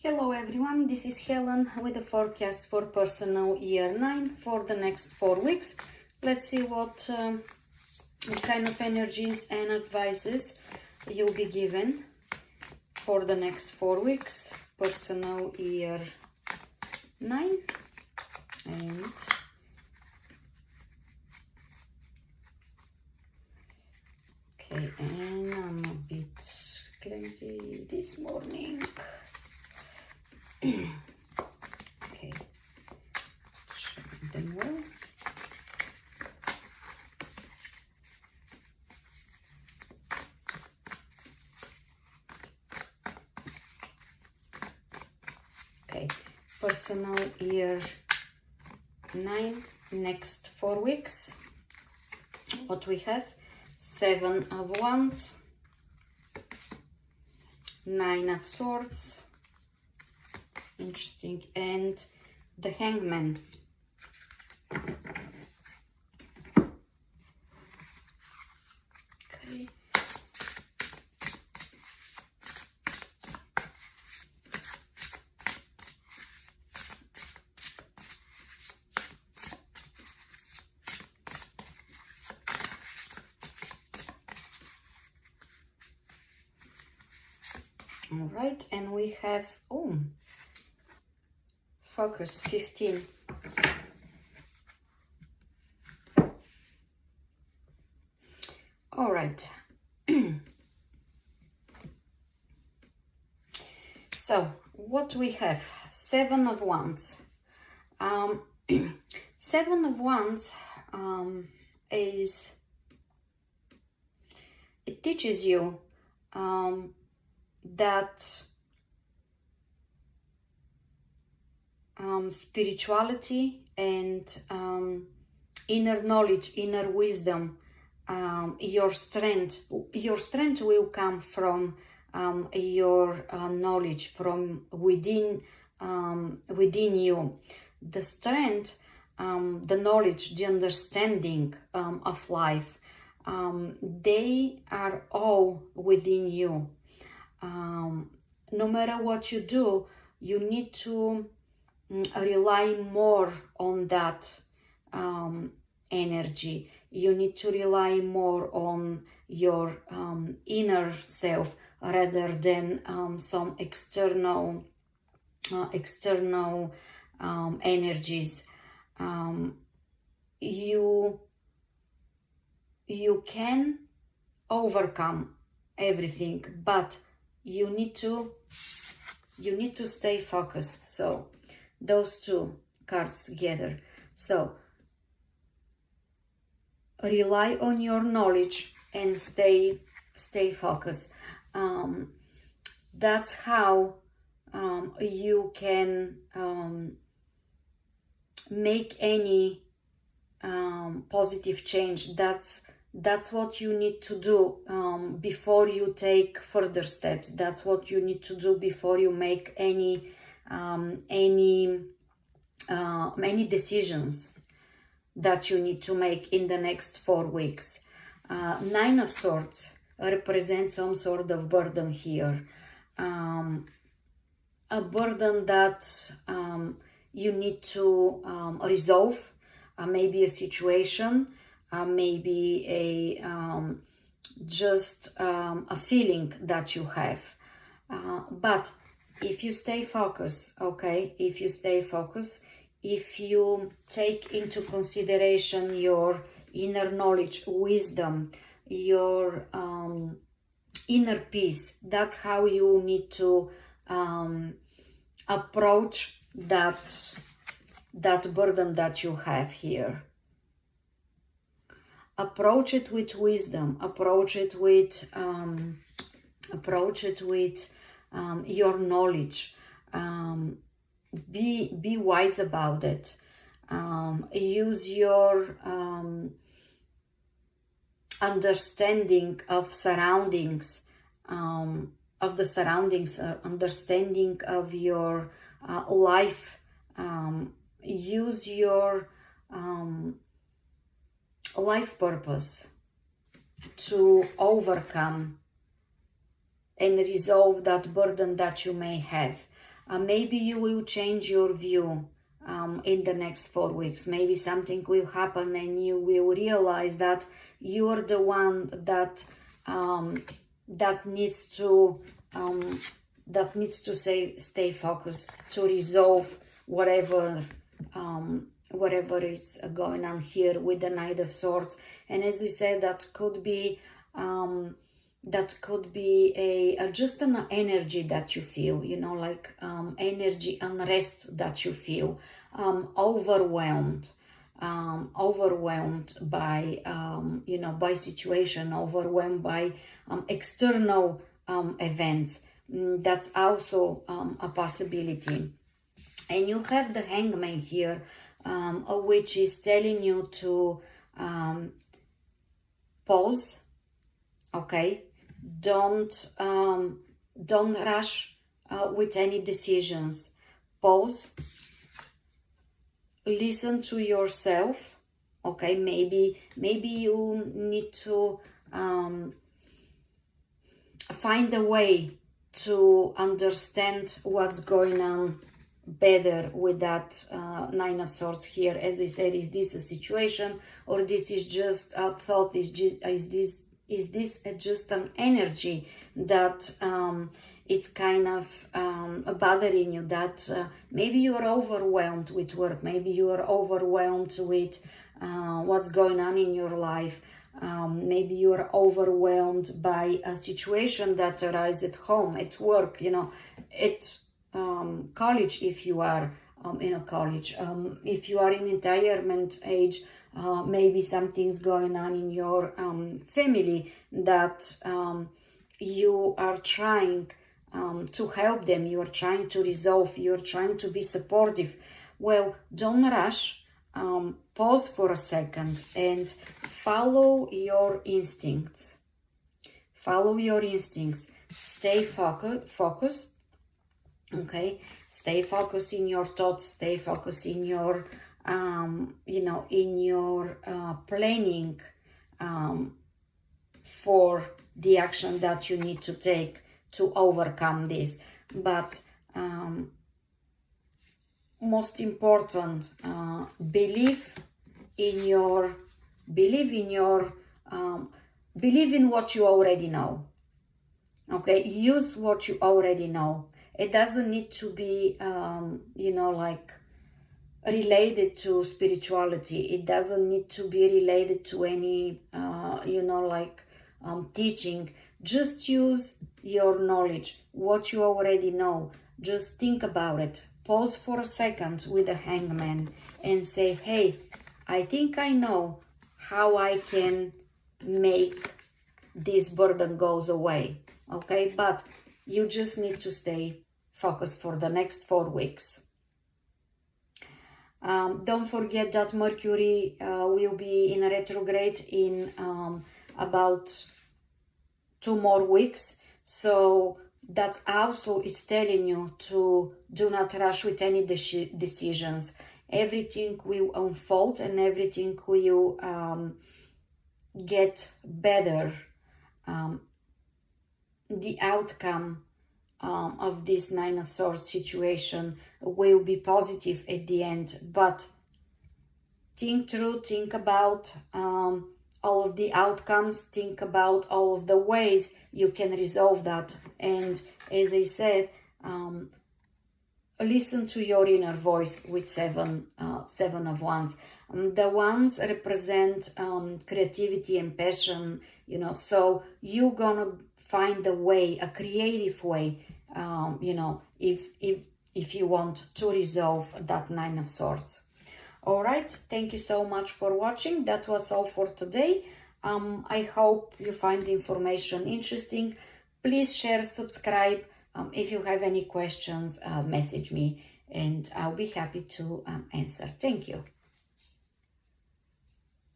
Hello everyone, this is Helen with the forecast for personal year 9 for the next 4 weeks. Let's see what kind of energies and advices you'll be given for the next 4 weeks, personal year 9. And okay, and I'm a bit clumsy this morning. Okay, show them well. Okay, personal year 9, next 4 weeks. What we have: 7 of Wands, 9 of Swords, interesting, and the Hangman. Okay. All right, and we have focus 15. All right. So what we have: 7 of Wands. 7 of Wands it teaches you that spirituality and inner knowledge, inner wisdom, your strength will come from your knowledge from within you. The strength, the knowledge, the understanding of life, they are all within you. No matter what you do, you need to rely more on that energy. You need to rely more on your inner self rather than some external energies. You can overcome everything, but you need to stay focused. So those two cards together. So rely on your knowledge and stay focused. That's how you can make any positive change. That's what you need to do before you take further steps. That's what you need to do before you make any decisions that you need to make in the next 4 weeks. 9 of Swords represents some sort of burden here. A burden that you need to resolve, maybe a situation, maybe just a feeling that you have. But if you stay focused, okay, if you stay focused, if you take into consideration your inner knowledge, wisdom, your inner peace, that's how you need to approach that burden that you have here. Approach it with wisdom. Approach it with your knowledge. Be wise about it. Use your understanding of surroundings, understanding of your life. Use your life purpose to overcome and resolve that burden that you may have. Maybe you will change your view in the next 4 weeks. Maybe something will happen and you will realize that you're the one that that needs to stay focused to resolve whatever is going on here with the Knight of Swords. And as I said, that could be just an energy that you feel, you know, like energy unrest that you feel, overwhelmed by you know, by situation, overwhelmed by external events. That's also a possibility. And you have the Hangman here, which is telling you to pause. Okay, don't rush with any decisions. Pause, listen to yourself. Okay, maybe you need to find a way to understand what's going on better with that Nine of Swords here. As I said, is this a situation, or this is just a thought? Is this just an energy that it's kind of bothering you, that maybe you are overwhelmed with work, maybe you are overwhelmed with what's going on in your life, maybe you are overwhelmed by a situation that arises at home, at work, you know, at college, if you are in a college, if you are in retirement age, maybe something's going on in your family that you are trying to help them, you are trying to resolve, you're trying to be supportive. Well, don't rush. Pause for a second and follow your instincts. Follow your instincts. Stay focused. Okay, stay focused in your thoughts. Stay focused in your you know, in your planning for the action that you need to take to overcome this. But most important, believe in what you already know. Okay, use what you already know. It doesn't need to be you know, like related to spirituality. It doesn't need to be related to any you know, like teaching. Just use your knowledge, what you already know. Just think about it. Pause for a second with the Hangman and say, hey, I think I know how I can make this burden goes away. Okay, but you just need to stay focused for the next 4 weeks. Don't forget that Mercury will be in a retrograde in about 2 more weeks. So that also is telling you to do not rush with any decisions. Everything will unfold and everything will get better. The outcome of this Nine of Swords situation will be positive at the end. But think through, think about all of the outcomes, think about all of the ways you can resolve that. And as I said, listen to your inner voice with Seven of Wands. The wands represent creativity and passion, you know, so you're gonna find a way, a creative way, you know, if you want to resolve that Nine of Swords. All right, thank you so much for watching. That was all for today. I hope you find the information interesting. Please share, subscribe. If you have any questions, message me and I'll be happy to answer. Thank you.